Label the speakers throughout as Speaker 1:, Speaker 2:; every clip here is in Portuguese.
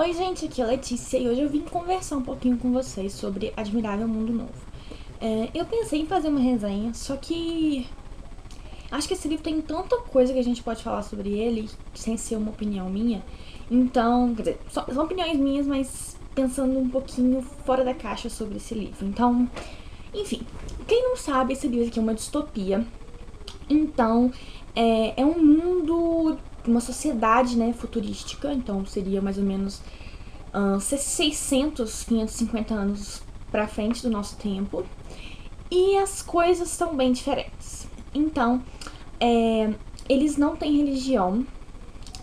Speaker 1: Oi gente, aqui é a Letícia e hoje eu vim conversar um pouquinho com vocês sobre Admirável Mundo Novo. Eu pensei em fazer uma resenha, só que acho que esse livro tem tanta coisa que a gente pode falar sobre ele, sem ser uma opinião minha. Então, quer dizer, são opiniões minhas, mas pensando um pouquinho fora da caixa sobre esse livro. Então, enfim, quem não sabe, esse livro aqui é uma distopia. Então, é um mundo, uma sociedade, né, futurística. Então, seria mais ou menos 600, 550 anos pra frente do nosso tempo. E as coisas são bem diferentes. Então, eles não têm religião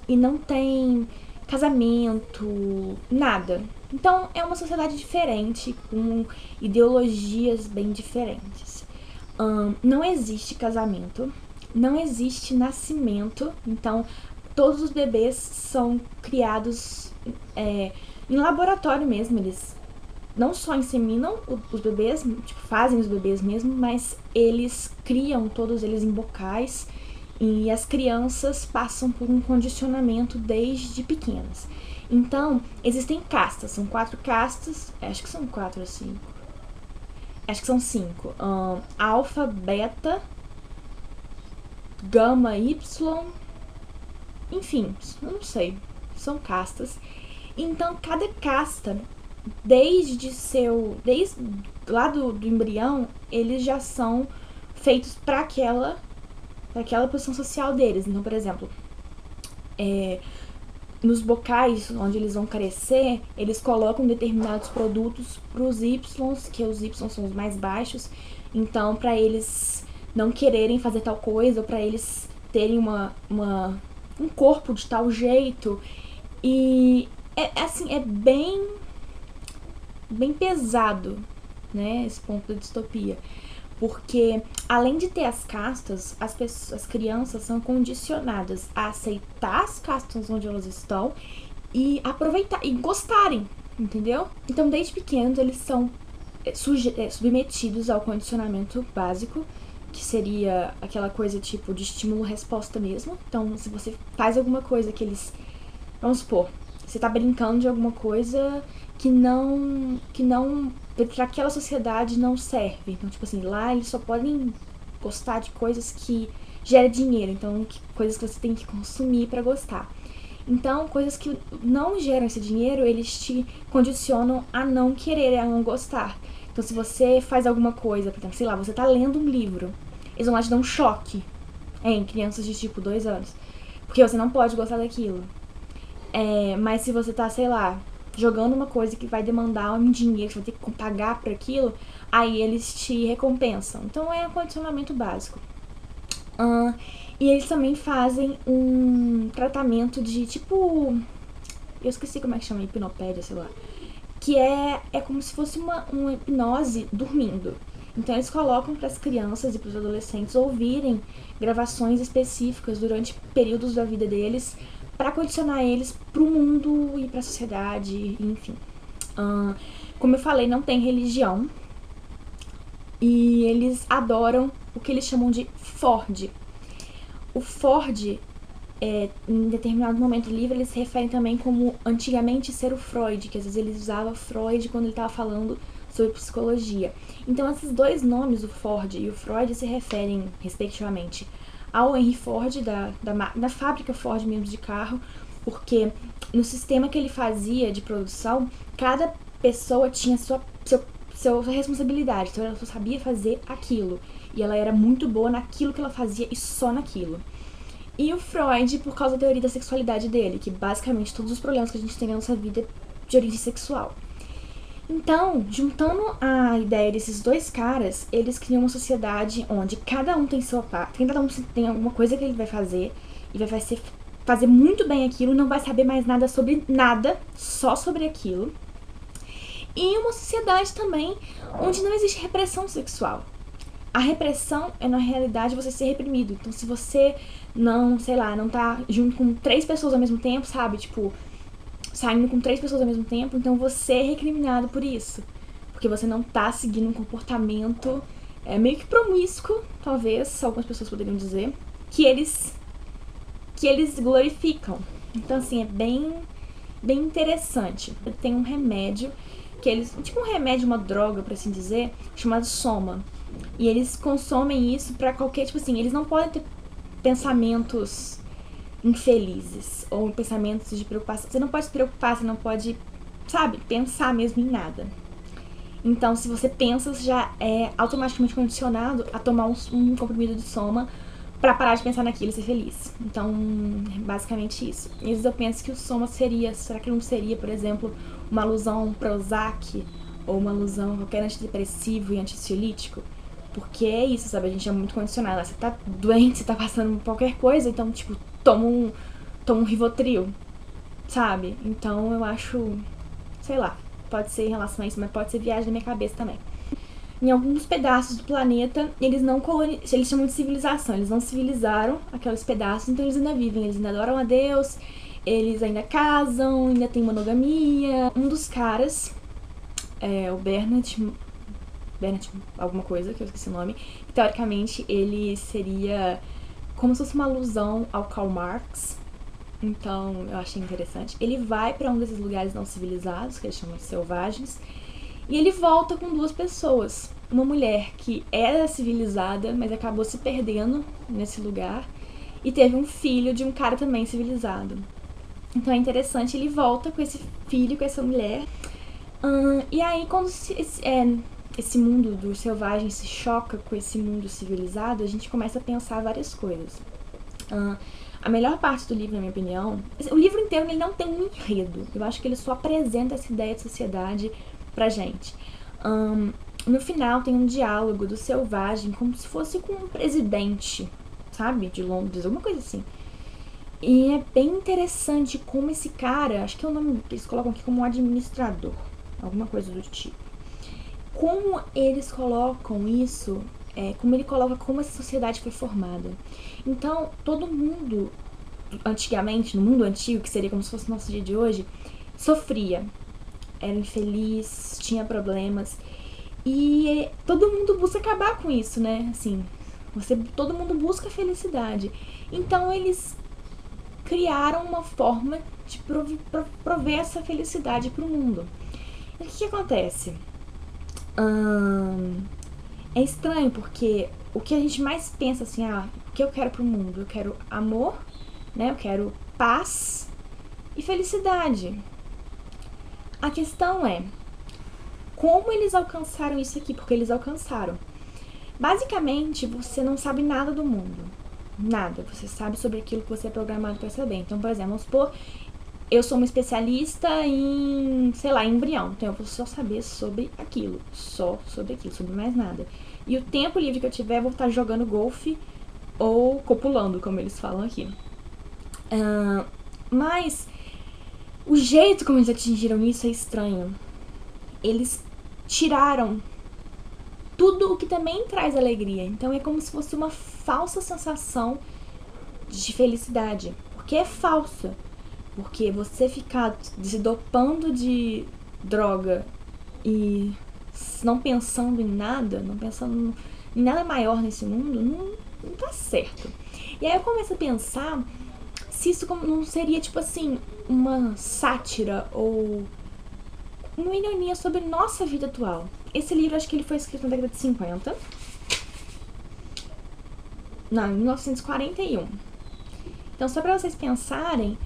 Speaker 1: e não têm casamento, nada. Então, é uma sociedade diferente, com ideologias bem diferentes. Não existe casamento, não existe nascimento, então todos os bebês são criados em laboratório mesmo. Eles não só inseminam os bebês, tipo, fazem os bebês mesmo, mas eles criam todos eles em bocais e as crianças passam por um condicionamento desde pequenas. Então, existem castas, são 4 castas, acho que são 4 ou 5. Acho que são 5. Alfa, beta, gama, y, enfim, eu não sei. São castas. Então, cada casta, desde lá do embrião, eles já são feitos para aquela posição social deles. Então, por exemplo, nos bocais onde eles vão crescer, eles colocam determinados produtos para os Y, que os Y são os mais baixos. Então, para eles não quererem fazer tal coisa, ou para eles terem um corpo de tal jeito. E assim, é bem pesado, né, esse ponto da distopia. Porque, além de ter as castas, as crianças são condicionadas a aceitar as castas onde elas estão e aproveitar e gostarem, entendeu? Então, desde pequenos, eles são submetidos ao condicionamento básico, que seria aquela coisa tipo de estímulo-resposta mesmo. Então, se você faz alguma coisa que eles... Vamos supor, você tá brincando de alguma coisa que não para aquela sociedade não serve. Então, tipo assim, lá eles só podem gostar de coisas que geram dinheiro. Então, coisas que você tem que consumir para gostar. Então, coisas que não geram esse dinheiro, eles te condicionam a não querer, a não gostar. Então, se você faz alguma coisa, por exemplo, sei lá, você tá lendo um livro, eles vão lá te dar um choque em crianças de tipo 2 anos. Porque você não pode gostar daquilo. Mas se você tá, sei lá, jogando uma coisa que vai demandar um dinheiro, que você vai ter que pagar por aquilo, aí eles te recompensam. Então é um condicionamento básico. E eles também fazem um tratamento de tipo... Eu esqueci como é que chama, hipnopédia, sei lá. Que é como se fosse uma hipnose dormindo. Então eles colocam para as crianças e para os adolescentes ouvirem gravações específicas durante períodos da vida deles, para condicionar eles pro mundo e pra sociedade, enfim. Como eu falei, não tem religião. E eles adoram o que eles chamam de Ford. O Ford, em determinado momento do livro, eles se referem também como antigamente ser o Freud, que às vezes eles usavam Freud quando ele estava falando sobre psicologia. Então esses dois nomes, o Ford e o Freud, se referem respectivamente ao Henry Ford, da fábrica Ford mesmo de carro, porque no sistema que ele fazia de produção, cada pessoa tinha sua responsabilidade, então ela só sabia fazer aquilo, e ela era muito boa naquilo que ela fazia e só naquilo. E o Freud, por causa da teoria da sexualidade dele, que basicamente todos os problemas que a gente tem na nossa vida é de origem sexual. Então, juntando a ideia desses dois caras, eles criam uma sociedade onde cada um tem sua parte, cada um tem alguma coisa que ele vai fazer e vai fazer muito bem aquilo, não vai saber mais nada sobre nada, só sobre aquilo. E uma sociedade também onde não existe repressão sexual. A repressão é, na realidade, você ser reprimido. Então, se você não, sei lá, não tá junto com 3 pessoas ao mesmo tempo, sabe? Tipo, saindo com 3 pessoas ao mesmo tempo, então você é recriminado por isso. Porque você não tá seguindo um comportamento meio que promíscuo, talvez, algumas pessoas poderiam dizer, que eles glorificam. Então, assim, é bem bem interessante. Tem um remédio que eles, tipo um remédio, uma droga, por assim dizer, chamado Soma. E eles consomem isso pra qualquer, tipo assim, eles não podem ter pensamentos infelizes ou pensamentos de preocupação. Você não pode se preocupar, você não pode, sabe, pensar mesmo em nada. Então, se você pensa, você já é automaticamente condicionado a tomar um comprimido de soma pra parar de pensar naquilo e ser feliz. Então, é basicamente isso. E às vezes eu penso que o soma seria, será que não seria, por exemplo, uma alusão Prozac ou uma alusão a qualquer antidepressivo e antiansiolítico? Porque é isso, sabe? A gente é muito condicionado. Você tá doente, você tá passando qualquer coisa, então, tipo, toma um Rivotril, sabe? Então eu acho, sei lá, pode ser em relação a isso, mas pode ser viagem na minha cabeça também. Em alguns pedaços do planeta, eles não colonizaram, eles chamam de civilização, eles não civilizaram aqueles pedaços, então eles ainda vivem, eles ainda adoram a Deus, eles ainda casam, ainda tem monogamia. Um dos caras, o Bernard alguma coisa, que eu esqueci o nome, que teoricamente ele seria como se fosse uma alusão ao Karl Marx. Então eu achei interessante. Ele vai pra um desses lugares não civilizados, que eles chamam de selvagens, e ele volta com duas pessoas. Uma mulher que era civilizada, mas acabou se perdendo nesse lugar, e teve um filho de um cara também civilizado. Então é interessante, ele volta com esse filho, com essa mulher. E aí quando esse mundo dos selvagens se choca com esse mundo civilizado, a gente começa a pensar várias coisas. A melhor parte do livro, na minha opinião, o livro inteiro ele não tem um enredo. Eu acho que ele só apresenta essa ideia de sociedade pra gente. No final tem um diálogo do selvagem como se fosse com um presidente, sabe? De Londres, alguma coisa assim. E é bem interessante como esse cara, acho que é o nome que eles colocam aqui como um administrador, alguma coisa do tipo. Como eles colocam isso, como ele coloca como essa sociedade foi formada. Então, todo mundo, antigamente, no mundo antigo, que seria como se fosse o nosso dia de hoje, sofria, era infeliz, tinha problemas. E todo mundo busca acabar com isso, né? Assim, todo mundo busca felicidade. Então, eles criaram uma forma de prover essa felicidade para o mundo. E o que acontece? É estranho porque o que a gente mais pensa assim, o que eu quero pro mundo? Eu quero amor, né? Eu quero paz e felicidade. A questão é como eles alcançaram isso aqui, porque eles alcançaram. Basicamente, você não sabe nada do mundo. Nada. Você sabe sobre aquilo que você é programado para saber. Então, por exemplo, vamos supor, eu sou uma especialista em, sei lá, embrião. Então eu vou só saber sobre aquilo. Só sobre aquilo, sobre mais nada. E o tempo livre que eu tiver, eu vou estar jogando golfe ou copulando, como eles falam aqui. Mas o jeito como eles atingiram isso é estranho. Eles tiraram tudo o que também traz alegria. Então é como se fosse uma falsa sensação de felicidade. Porque é falsa. Porque você ficar se dopando de droga e não pensando em nada, não pensando em nada maior nesse mundo, não tá certo. E aí eu começo a pensar se isso não seria, tipo assim, uma sátira ou uma ironia sobre nossa vida atual. Esse livro, acho que ele foi escrito na década de 50. Não, em 1941. Então, só pra vocês pensarem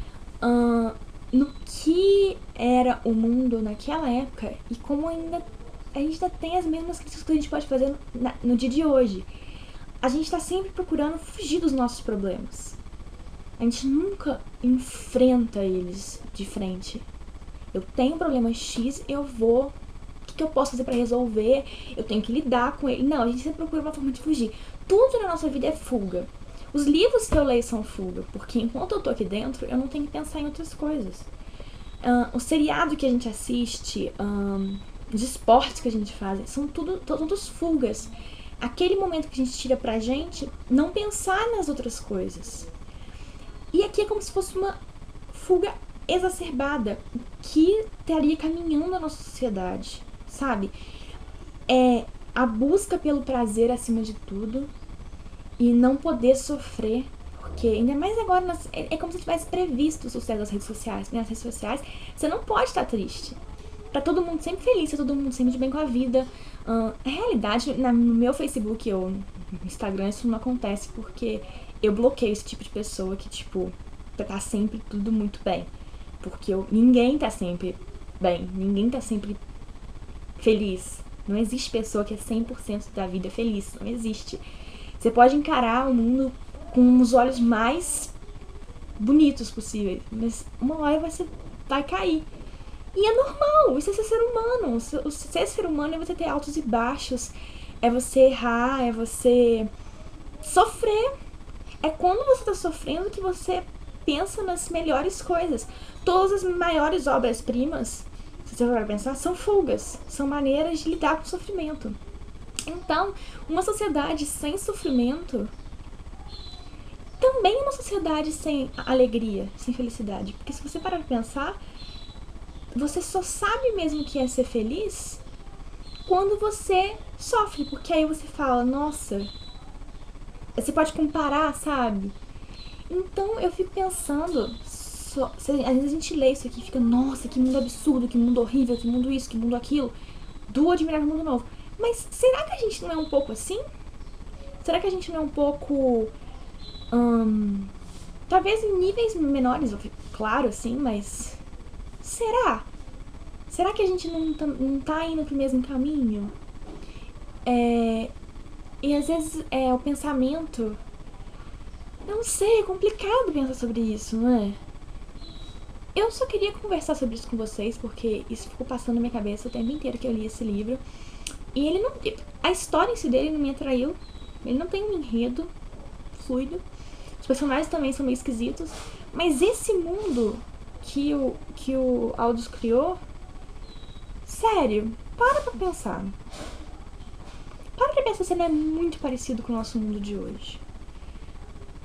Speaker 1: no que era o mundo naquela época e como a gente ainda tem as mesmas críticas que a gente pode fazer no dia de hoje. A gente tá sempre procurando fugir dos nossos problemas. A gente nunca enfrenta eles de frente. Eu tenho um problema X, eu vou... O que eu posso fazer pra resolver? Eu tenho que lidar com ele. Não, a gente sempre procura uma forma de fugir. Tudo na nossa vida é fuga. Os livros que eu leio são fuga, porque enquanto eu tô aqui dentro, eu não tenho que pensar em outras coisas. O seriado que a gente assiste, os esportes que a gente faz, são todos fugas. Aquele momento que a gente tira pra gente não pensar nas outras coisas. E aqui é como se fosse uma fuga exacerbada que estaria caminhando a nossa sociedade, sabe? É a busca pelo prazer acima de tudo e não poder sofrer, porque ainda mais agora é como se tivesse previsto o sucesso das redes sociais. Nas redes sociais você não pode estar triste. Tá todo mundo sempre feliz, tá todo mundo sempre de bem com a vida. Na realidade, no meu Facebook ou no Instagram isso não acontece, porque eu bloqueio esse tipo de pessoa que, tipo, tá sempre tudo muito bem. Porque ninguém tá sempre bem, ninguém tá sempre feliz. Não existe pessoa que é 100% da vida feliz, não existe. Você pode encarar o mundo com os olhos mais bonitos possíveis, mas uma hora você vai cair. E é normal, isso é ser humano. O ser ser humano é você ter altos e baixos, é você errar, é você sofrer. É quando você tá sofrendo que você pensa nas melhores coisas. Todas as maiores obras-primas, se você for pensar, são fugas, são maneiras de lidar com o sofrimento. Então, uma sociedade sem sofrimento também é uma sociedade sem alegria, sem felicidade. Porque se você parar pra pensar, você só sabe mesmo que é ser feliz quando você sofre, porque aí você fala, nossa, você pode comparar, sabe? Então eu fico pensando, às vezes a gente lê isso aqui e fica, nossa, que mundo absurdo, que mundo horrível, que mundo isso, que mundo aquilo, do Admirar o Mundo Novo. Mas será que a gente não é um pouco assim? Será que a gente não é um pouco, talvez em níveis menores, claro, assim, mas será? Será que a gente não tá indo pro mesmo caminho? E às vezes o pensamento, eu não sei, é complicado pensar sobre isso, não é? Eu só queria conversar sobre isso com vocês, porque isso ficou passando na minha cabeça o tempo inteiro que eu li esse livro. E ele não. A história em si dele não me atraiu. Ele não tem um enredo fluido. Os personagens também são meio esquisitos. Mas esse mundo que o Aldous criou, sério, para pra pensar. Para pra pensar se ele é muito parecido com o nosso mundo de hoje.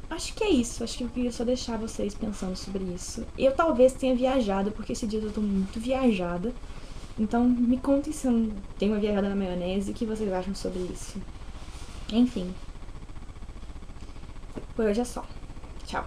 Speaker 1: Acho que é isso. Acho que eu queria só deixar vocês pensando sobre isso. Eu talvez tenha viajado, porque esse dia eu tô muito viajada. Então me contem se eu não tenho uma viajada na maionese e o que vocês acham sobre isso. Enfim. Por hoje é só. Tchau.